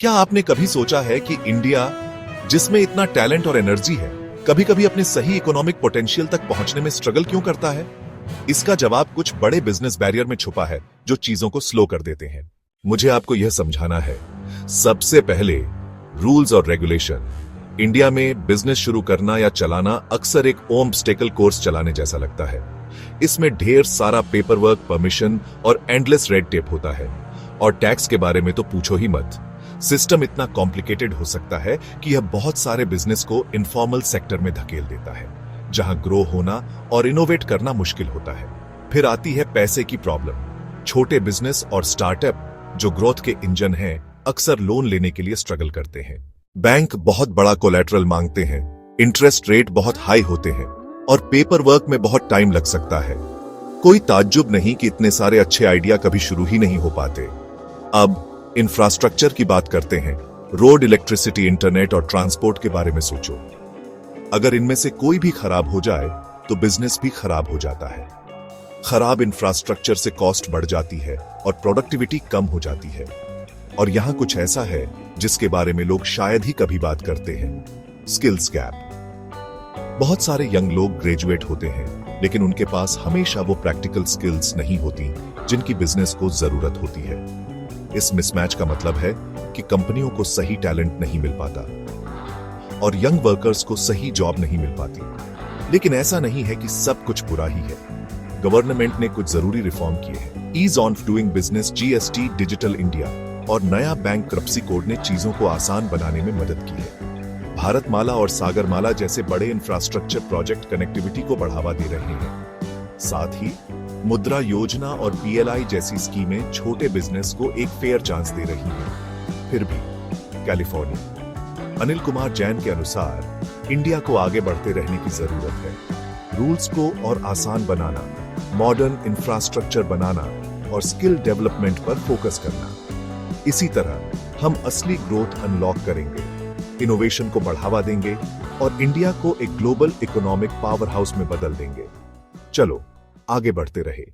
क्या आपने कभी सोचा है कि इंडिया, जिसमें इतना टैलेंट और एनर्जी है, कभी कभी अपने सही इकोनॉमिक पोटेंशियल तक पहुंचने में स्ट्रगल क्यों करता है? इसका जवाब कुछ बड़े बिजनेस बैरियर में छुपा है जो चीजों को स्लो कर देते हैं। मुझे आपको यह समझाना है। सबसे पहले, रूल्स और रेगुलेशन। इंडिया में बिजनेस शुरू करना या चलाना अक्सर एक ऑब्स्टेकल कोर्स चलाने जैसा लगता है। इसमें ढेर सारा पेपर वर्क, परमिशन और एंडलेस रेड टेप होता है। और टैक्स के बारे में तो पूछो ही मत। सिस्टम इतना कॉम्प्लिकेटेड हो सकता है कि यह बहुत सारे बिजनेस को इनफॉर्मल सेक्टर में धकेल देता है, जहां ग्रो होना और इनोवेट करना मुश्किल होता है। फिर आती है पैसे की प्रॉब्लम। छोटे बिजनेस और स्टार्टअप, जो ग्रोथ के इंजन हैं, अक्सर लोन लेने के लिए स्ट्रगल करते हैं। बैंक बहुत बड़ा कोलैटरल मांगते हैं, इंटरेस्ट रेट बहुत हाई होते हैं और पेपर वर्क में बहुत टाइम लग सकता है। कोई ताज्जुब नहीं कि इतने सारे अच्छे आइडिया कभी शुरू ही नहीं हो पाते। अब इंफ्रास्ट्रक्चर की बात करते हैं। रोड, इलेक्ट्रिसिटी, इंटरनेट और ट्रांसपोर्ट के बारे में सोचो। अगर इनमें से कोई भी खराब हो जाए तो बिजनेस भी खराब हो जाता है। खराब इंफ्रास्ट्रक्चर से कॉस्ट बढ़ जाती है और प्रोडक्टिविटी कम हो जाती है। और यहां कुछ ऐसा है जिसके बारे में लोग शायद ही कभी बात करते हैं, स्किल्स गैप। बहुत सारे यंग लोग ग्रेजुएट होते हैं, लेकिन उनके पास हमेशा वो प्रैक्टिकल स्किल्स नहीं होती जिनकी बिजनेस को जरूरत होती है। इस मिसमैच का मतलब है कि कंपनियों को सही टैलेंट नहीं मिल पाता और यंग वर्कर्स को सही जॉब नहीं मिल पाती। लेकिन ऐसा नहीं है कि सब कुछ बुरा ही है। गवर्नमेंट ने कुछ जरूरी रिफॉर्म किए हैं। Ease on doing business, GST, digital India और नया बैंक्रप्सी कोड ने चीजों को आसान बनाने में मदद की है। भारतमाला और सागरमाला जैसे बड़े इंफ्रास्ट्रक्चर प्रोजेक्ट कनेक्टिविटी को बढ़ावा दे रहे हैं। साथ ही मुद्रा योजना और पीएलआई जैसी स्कीमें छोटे बिजनेस को एक फेयर चांस दे रही हैं। फिर भी कैलिफोर्निया, अनिल कुमार जैन के अनुसार, इंडिया को आगे बढ़ते रहने की जरूरत है। रूल्स को और आसान बनाना, मॉडर्न इंफ्रास्ट्रक्चर बनाना और स्किल डेवलपमेंट पर फोकस करना। इसी तरह हम असली ग्रोथ अनलॉक करेंगे, इनोवेशन को बढ़ावा देंगे और इंडिया को एक ग्लोबल इकोनॉमिक पावर हाउस में बदल देंगे। चलो आगे बढ़ते रहे।